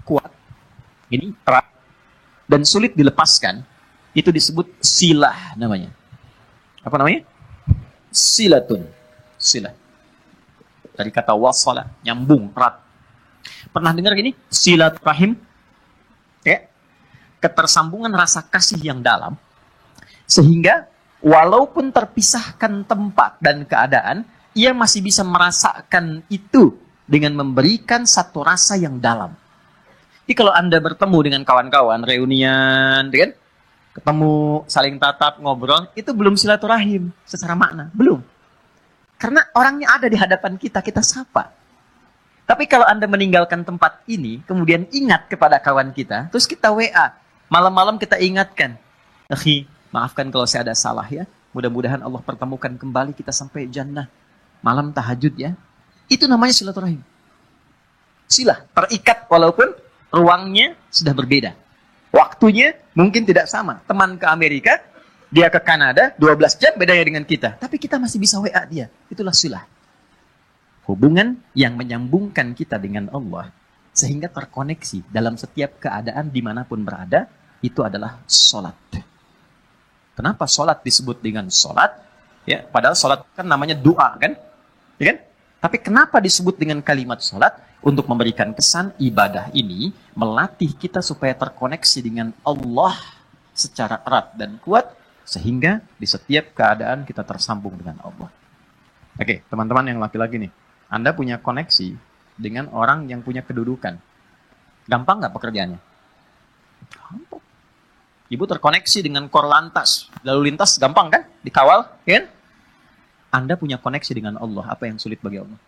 kuat, ini erat, dan sulit dilepaskan, itu disebut silah namanya. Apa namanya? Silatun. Silah. Dari kata wasala, nyambung, erat. Pernah dengar gini? Silaturahim? Ya. Ketersambungan rasa kasih yang dalam, sehingga walaupun terpisahkan tempat dan keadaan, ia masih bisa merasakan itu dengan memberikan satu rasa yang dalam. Jadi kalau Anda bertemu dengan kawan-kawan, reunian, kan? Ketemu, saling tatap, ngobrol, itu belum silaturahim secara makna. Belum. Karena orangnya ada di hadapan kita, kita sapa. Tapi kalau Anda meninggalkan tempat ini, kemudian ingat kepada kawan kita, terus kita WA, malam-malam kita ingatkan, akhi, maafkan kalau saya ada salah ya, mudah-mudahan Allah pertemukan kembali kita sampai jannah. Malam tahajud ya. Itu namanya silaturahim. Silah, terikat walaupun ruangnya sudah berbeda. Waktunya mungkin tidak sama. Teman ke Amerika, dia ke Kanada, 12 jam bedanya dengan kita. Tapi kita masih bisa WA dia. Itulah silah. Hubungan yang menyambungkan kita dengan Allah. Sehingga terkoneksi dalam setiap keadaan dimanapun berada, itu adalah sholat. Kenapa sholat disebut dengan sholat? Ya, padahal sholat kan namanya doa kan? Ya kan? Tapi kenapa disebut dengan kalimat sholat? Untuk memberikan kesan ibadah ini melatih kita supaya terkoneksi dengan Allah secara erat dan kuat, sehingga di setiap keadaan kita tersambung dengan Allah. Oke, teman-teman yang laki-laki nih, Anda punya koneksi dengan orang yang punya kedudukan. Gampang nggak pekerjaannya? Gampang. Ibu terkoneksi dengan Korlantas, lalu lintas gampang kan? Dikawal, kan? Anda punya koneksi dengan Allah. Apa yang sulit bagi Allah?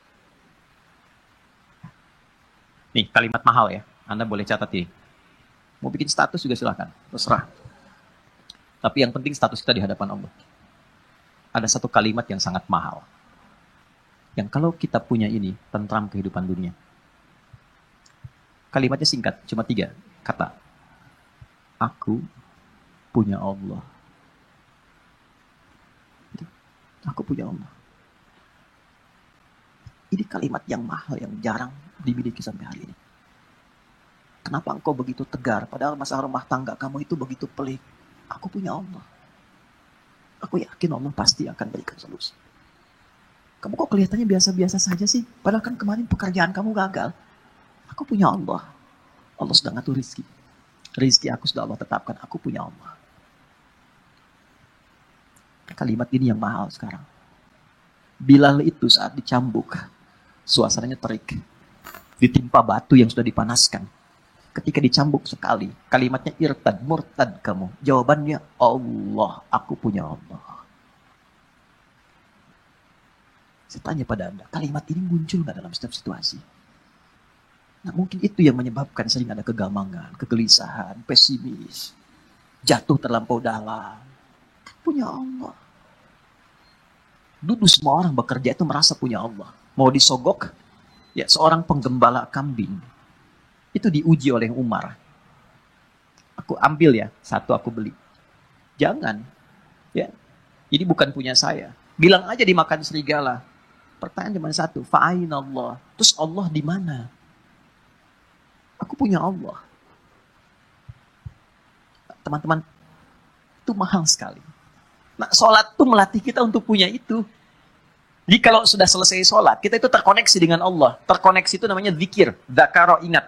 Nih, kalimat mahal ya. Anda boleh catat ini. Mau bikin status juga silahkan. Terserah. Tapi yang penting status kita di hadapan Allah. Ada satu kalimat yang sangat mahal. Yang kalau kita punya ini, tentram kehidupan dunia. Kalimatnya singkat, cuma 3 kata. Aku punya Allah. Aku punya Allah. Ini kalimat yang mahal, yang jarang dimiliki sampai hari ini. Kenapa engkau begitu tegar, padahal masalah rumah tangga kamu itu begitu pelik? Aku punya Allah. Aku yakin Allah pasti akan berikan solusi. Kamu kok kelihatannya biasa-biasa saja sih? Padahal kan kemarin pekerjaan kamu gagal. Aku punya Allah. Allah sudah ngatur rizki. Rizki aku sudah Allah tetapkan. Aku punya Allah. Kalimat ini yang mahal sekarang. Bilal itu saat dicambuk, suasananya terik. Ditimpa batu yang sudah dipanaskan. Ketika dicambuk sekali, kalimatnya irtad, murtad kamu. Jawabannya Allah, aku punya Allah. Saya tanya pada Anda, kalimat ini muncul nggak dalam setiap situasi? Nah, mungkin itu yang menyebabkan sering ada kegamangan, kegelisahan, pesimis, jatuh terlampau dalam. Punya Allah. Dulu semua orang bekerja itu merasa punya Allah. Mau disogok, ya seorang penggembala kambing. Itu diuji oleh Umar. Aku ambil ya, 1 aku beli. Jangan. Ya, ini bukan punya saya. Bilang aja dimakan serigala. Pertanyaan cuma 1, fa'aina Allah. Terus Allah di mana? Aku punya Allah. Teman-teman, itu mahal sekali. Nah, sholat itu melatih kita untuk punya itu. Jadi kalau sudah selesai sholat, kita itu terkoneksi dengan Allah. Terkoneksi itu namanya zikir. Dzakaro, ingat.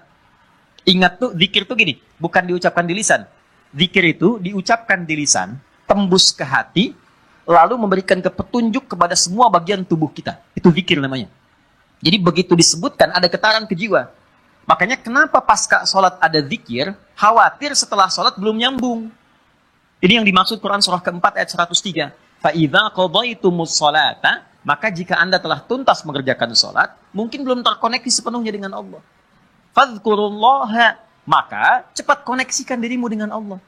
Ingat tuh, zikir tuh gini. Bukan diucapkan di lisan. Zikir itu diucapkan di lisan, tembus ke hati, lalu memberikan petunjuk kepada semua bagian tubuh kita. Itu zikir namanya. Jadi begitu disebutkan, ada getaran ke jiwa. Makanya kenapa pasca sholat ada zikir, khawatir setelah sholat belum nyambung. Ini yang dimaksud Quran surah keempat ayat 103. فَإِذَا قَضَيْتُمُ الصَّلَاةَ, maka jika Anda telah tuntas mengerjakan sholat, mungkin belum terkoneksi sepenuhnya dengan Allah. فَاذْكُرُوا اللَّهَ, maka cepat koneksikan dirimu dengan Allah.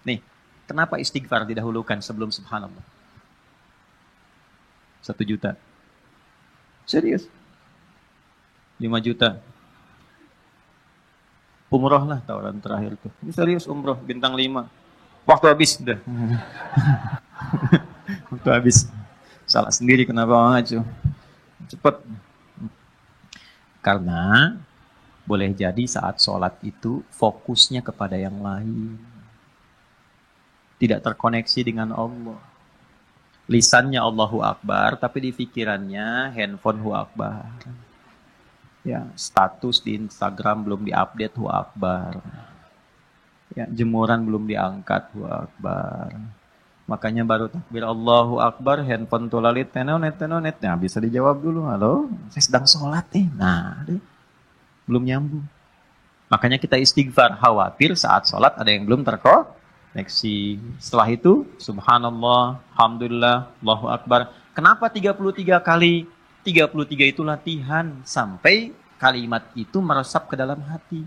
Nih, kenapa istighfar didahulukan sebelum subhanallah? 1 juta. Serius? 5 juta. Umroh lah tawaran terakhir tuh. Ini serius umroh, bintang 5. Waktu habis, udah. Waktu habis. Salah sendiri kenapa maju. Cepet. Karena Boleh jadi saat sholat itu fokusnya kepada yang lain. Tidak terkoneksi dengan Allah. Lisannya Allahu Akbar, tapi di pikirannya handphone Hu Akbar. Ya, status di Instagram belum diupdate Hu Akbar. Ya, jemuran belum diangkat Hu Akbar. Makanya baru takbir Allahu Akbar, handphone tulalit tenonet. Nah, bisa dijawab dulu, halo, saya sedang sholat nih. Nah, belum nyambung. Makanya kita istighfar, khawatir saat sholat ada yang belum terkoneksi. Setelah itu, subhanallah, alhamdulillah, Allahu Akbar. Kenapa 33 kali? 33 itu latihan sampai kalimat itu meresap ke dalam hati.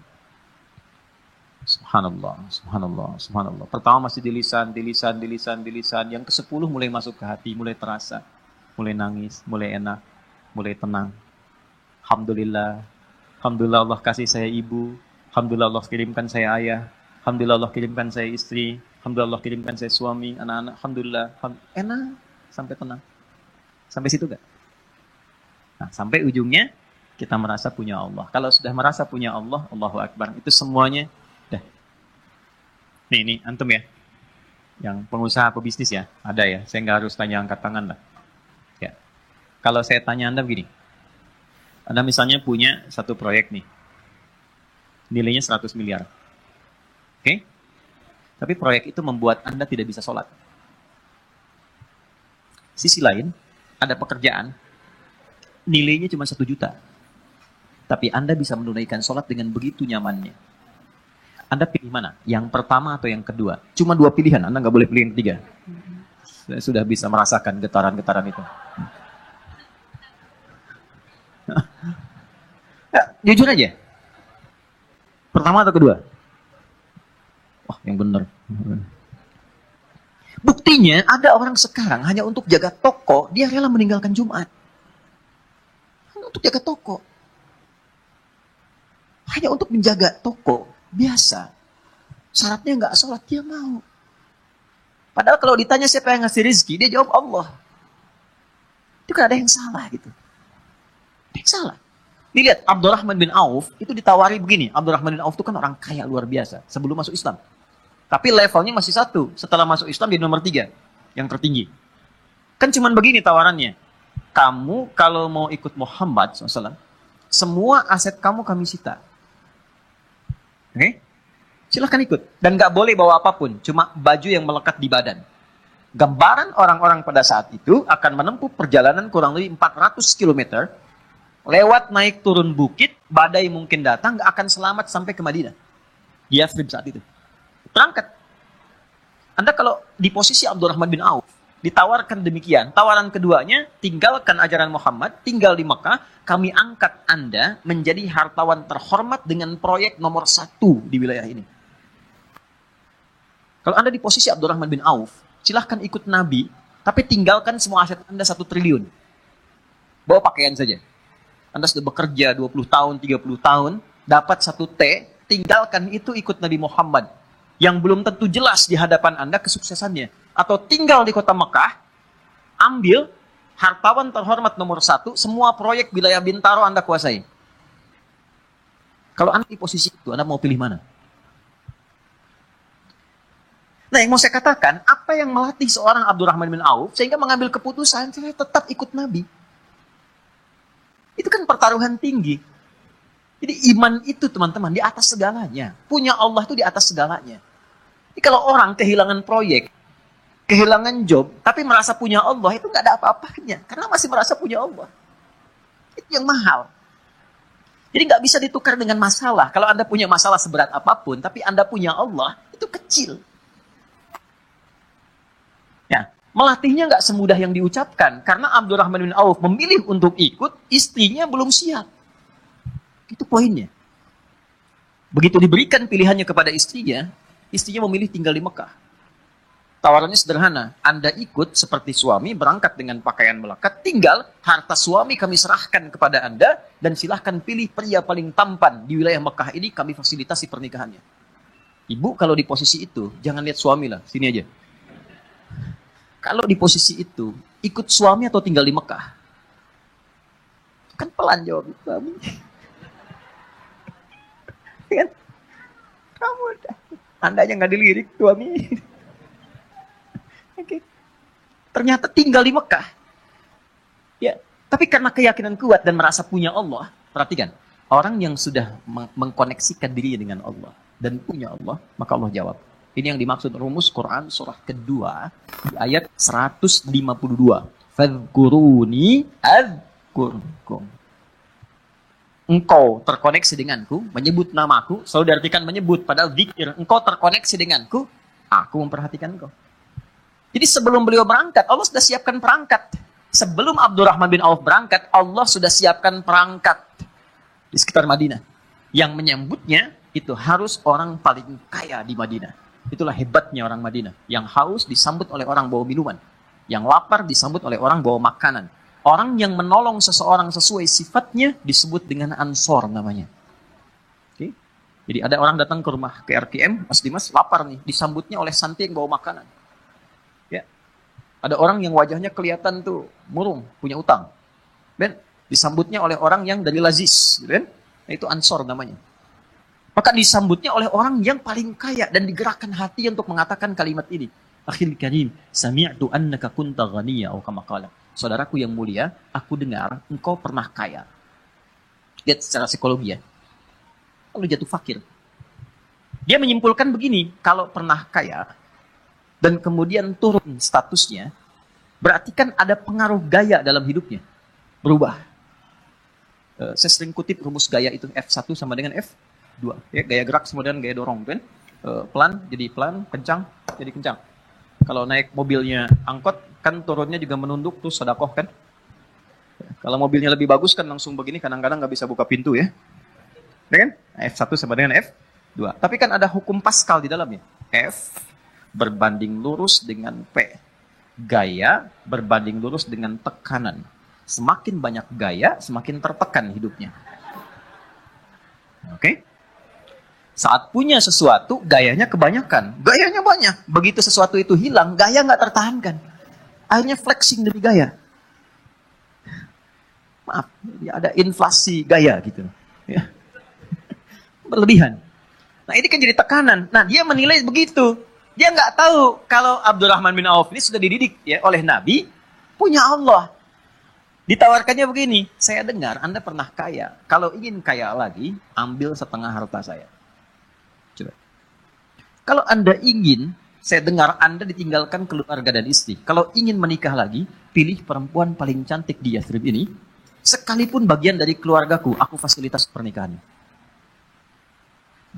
Subhanallah, subhanallah, subhanallah. Pertama masih di lisan. Yang ke-10 mulai masuk ke hati, mulai terasa. Mulai nangis, mulai enak, mulai tenang. Alhamdulillah. Alhamdulillah Allah kasih saya ibu. Alhamdulillah Allah kirimkan saya ayah. Alhamdulillah Allah kirimkan saya istri. Alhamdulillah Allah kirimkan saya suami, anak-anak. Alhamdulillah. Enak, sampai tenang. Sampai situ gak? Nah, sampai ujungnya kita merasa punya Allah. Kalau sudah merasa punya Allah, Allahu Akbar. Itu semuanya dah. Nih, antum ya. Yang pengusaha pebisnis ya, ada ya. Saya nggak harus tanya angkat tangan lah. Ya. Kalau saya tanya Anda begini. Anda misalnya punya satu proyek nih. Nilainya 100 miliar. Oke? Tapi proyek itu membuat Anda tidak bisa sholat. Sisi lain, ada pekerjaan. Nilainya cuma 1 juta. Tapi Anda bisa menunaikan sholat dengan begitu nyamannya. Anda pilih mana? Yang pertama atau yang kedua? Cuma 2 pilihan, Anda nggak boleh pilih yang ketiga. Saya sudah bisa merasakan getaran-getaran itu. Ya, jujur aja. Pertama atau kedua? Wah, yang benar. Buktinya ada orang sekarang hanya untuk jaga toko, dia rela meninggalkan Jumat. Hanya untuk jaga toko. Hanya untuk menjaga toko, biasa. Syaratnya nggak sholat, dia mau. Padahal kalau ditanya siapa yang ngasih rezeki, dia jawab Allah. Itu kan ada yang salah gitu. Ada yang salah. Dilihat, Abdurrahman bin Auf itu ditawari begini. Abdurrahman bin Auf itu kan orang kaya luar biasa sebelum masuk Islam. Tapi levelnya masih 1. Setelah masuk Islam di nomor 3. Yang tertinggi. Kan cuman begini tawarannya. Kamu kalau mau ikut Muhammad SAW, semua aset kamu kami sita. Oke? Silahkan ikut. Dan gak boleh bawa apapun. Cuma baju yang melekat di badan. Gambaran orang-orang pada saat itu akan menempuh perjalanan kurang lebih 400 km. Lewat naik turun bukit, badai mungkin datang, gak akan selamat sampai ke Madinah. Di Yathrib saat itu. Berangkat. Anda kalau di posisi Abdurrahman bin Auf, ditawarkan demikian. Tawaran keduanya, tinggalkan ajaran Muhammad, tinggal di Mekah, kami angkat Anda menjadi hartawan terhormat dengan proyek nomor 1 di wilayah ini. Kalau Anda di posisi Abdurrahman bin Auf, silahkan ikut Nabi, tapi tinggalkan semua aset Anda 1 triliun. Bawa pakaian saja. Anda sudah bekerja 20 tahun, 30 tahun, dapat 1 T, tinggalkan itu ikut Nabi Muhammad. Yang belum tentu jelas di hadapan Anda kesuksesannya. Atau tinggal di kota Mekah, ambil hartawan terhormat nomor 1, semua proyek wilayah Bintaro Anda kuasai. Kalau Anda di posisi itu, Anda mau pilih mana? Nah, yang mau saya katakan, apa yang melatih seorang Abdurrahman bin Auf, sehingga mengambil keputusan, saya tetap ikut Nabi. Itu kan pertaruhan tinggi. Jadi iman itu teman-teman di atas segalanya. Punya Allah itu di atas segalanya. Jadi kalau orang kehilangan proyek, kehilangan job, tapi merasa punya Allah, itu nggak ada apa-apanya. Karena masih merasa punya Allah. Itu yang mahal. Jadi nggak bisa ditukar dengan masalah. Kalau Anda punya masalah seberat apapun, tapi Anda punya Allah, itu kecil. Ya. Melatihnya nggak semudah yang diucapkan. Karena Abdurrahman bin Auf memilih untuk ikut, istrinya belum siap. Itu poinnya. Begitu diberikan pilihannya kepada istrinya memilih tinggal di Mekah. Tawarannya sederhana. Anda ikut seperti suami, berangkat dengan pakaian melekat, tinggal, harta suami kami serahkan kepada Anda, dan silahkan pilih pria paling tampan di wilayah Mekah ini, kami fasilitasi pernikahannya. Ibu kalau di posisi itu, jangan lihat suami lah, sini aja. Kalau di posisi itu, ikut suami atau tinggal di Mekah? Kan pelan jawab suami. Kan? Kamu Anda yang nggak dilirik suami. Oke. Ternyata tinggal di Mekah. Ya, tapi karena keyakinan kuat dan merasa punya Allah, perhatikan, orang yang sudah mengkoneksikan dirinya dengan Allah dan punya Allah, maka Allah jawab. Ini yang dimaksud rumus Quran surah kedua di ayat 152. Fadhkuruni adzkurkum. Engkau terkoneksi denganku, menyebut namaku, selalu diartikan menyebut, padahal zikir. Engkau terkoneksi denganku, aku memperhatikan engkau. Jadi sebelum beliau berangkat, Allah sudah siapkan perangkat. Sebelum Abdurrahman bin Auf berangkat, Allah sudah siapkan perangkat di sekitar Madinah. Yang menyambutnya itu harus orang paling kaya di Madinah. Itulah hebatnya orang Madinah. Yang haus disambut oleh orang bawa minuman. Yang lapar disambut oleh orang bawa makanan. Orang yang menolong seseorang sesuai sifatnya disebut dengan ansor namanya. Oke? Jadi ada orang datang ke rumah ke RKM, Mas Dimas lapar nih, disambutnya oleh Santi yang bawa makanan. Ya. Ada orang yang wajahnya kelihatan tuh murung, punya utang. Dan disambutnya oleh orang yang dari Lazis, gitu kan? Nah, itu ansor namanya. Maka disambutnya oleh orang yang paling kaya dan digerakkan hati untuk mengatakan kalimat ini. Akhil karim, sami'tu annaka kunta ghaniya atau kama qala. Saudaraku yang mulia, aku dengar engkau pernah kaya. Lihat secara psikologi ya. Lalu jatuh fakir. Dia menyimpulkan begini, kalau pernah kaya dan kemudian turun statusnya, berarti kan ada pengaruh gaya dalam hidupnya. Berubah. Saya sering kutip rumus gaya itu F1 sama dengan F2. Ya, gaya gerak sama dengan gaya dorong. Kan? Pelan jadi pelan, kencang jadi kencang. Kalau naik mobilnya angkot, kan turunnya juga menunduk, terus sedekah kan. Kalau mobilnya lebih bagus kan langsung begini, kadang-kadang nggak bisa buka pintu ya. Ya kan? F1 sama dengan F2. Tapi kan ada hukum Pascal di dalamnya. F berbanding lurus dengan P. Gaya berbanding lurus dengan tekanan. Semakin banyak gaya, semakin tertekan hidupnya. Oke? Saat punya sesuatu, gayanya kebanyakan. Gayanya banyak. Begitu sesuatu itu hilang, gaya nggak tertahankan. Akhirnya flexing demi gaya. Maaf, ya ada inflasi gaya gitu. Ya. Berlebihan. Nah ini kan jadi tekanan. Nah dia menilai begitu. Dia nggak tahu kalau Abdurrahman bin Auf ini sudah dididik ya oleh Nabi, punya Allah. Ditawarkannya begini, saya dengar Anda pernah kaya. Kalau ingin kaya lagi, ambil setengah harta saya. Coba. Kalau Anda ingin, saya dengar Anda ditinggalkan keluarga dan istri. Kalau ingin menikah lagi, pilih perempuan paling cantik di Yathrib ini. Sekalipun bagian dari keluargaku, aku fasilitas pernikahannya.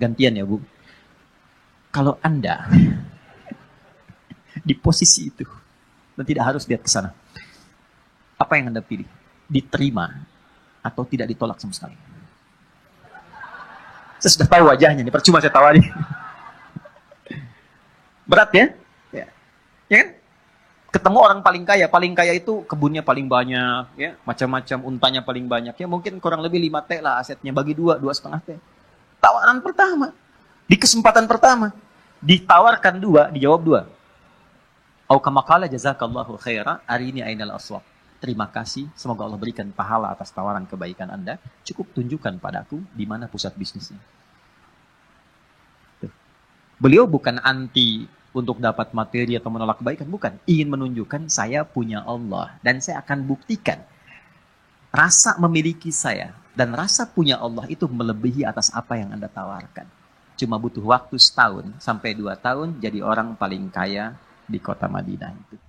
Gantian ya Bu. Kalau Anda di posisi itu, dan tidak harus lihat ke sana, apa yang Anda pilih? Diterima atau tidak ditolak sama sekali? Saya sudah tahu wajahnya, ini percuma saya tawari. Berat ya? Ya kan? Ketemu orang paling kaya itu kebunnya paling banyak, ya, macam-macam, untanya paling banyak, ya mungkin kurang lebih 5T lah asetnya, bagi 2,5T. Tawaran pertama, di kesempatan pertama, ditawarkan 2, dijawab 2. Au kama qala jazakallahu khaira, arini ainal aswaq. Terima kasih, semoga Allah berikan pahala atas tawaran kebaikan Anda. Cukup tunjukkan padaku di mana pusat bisnisnya. Tuh. Beliau bukan anti untuk dapat materi atau menolak kebaikan, bukan. Ingin menunjukkan saya punya Allah dan saya akan buktikan rasa memiliki saya dan rasa punya Allah itu melebihi atas apa yang Anda tawarkan. Cuma butuh waktu 1 tahun sampai 2 tahun jadi orang paling kaya di kota Madinah itu.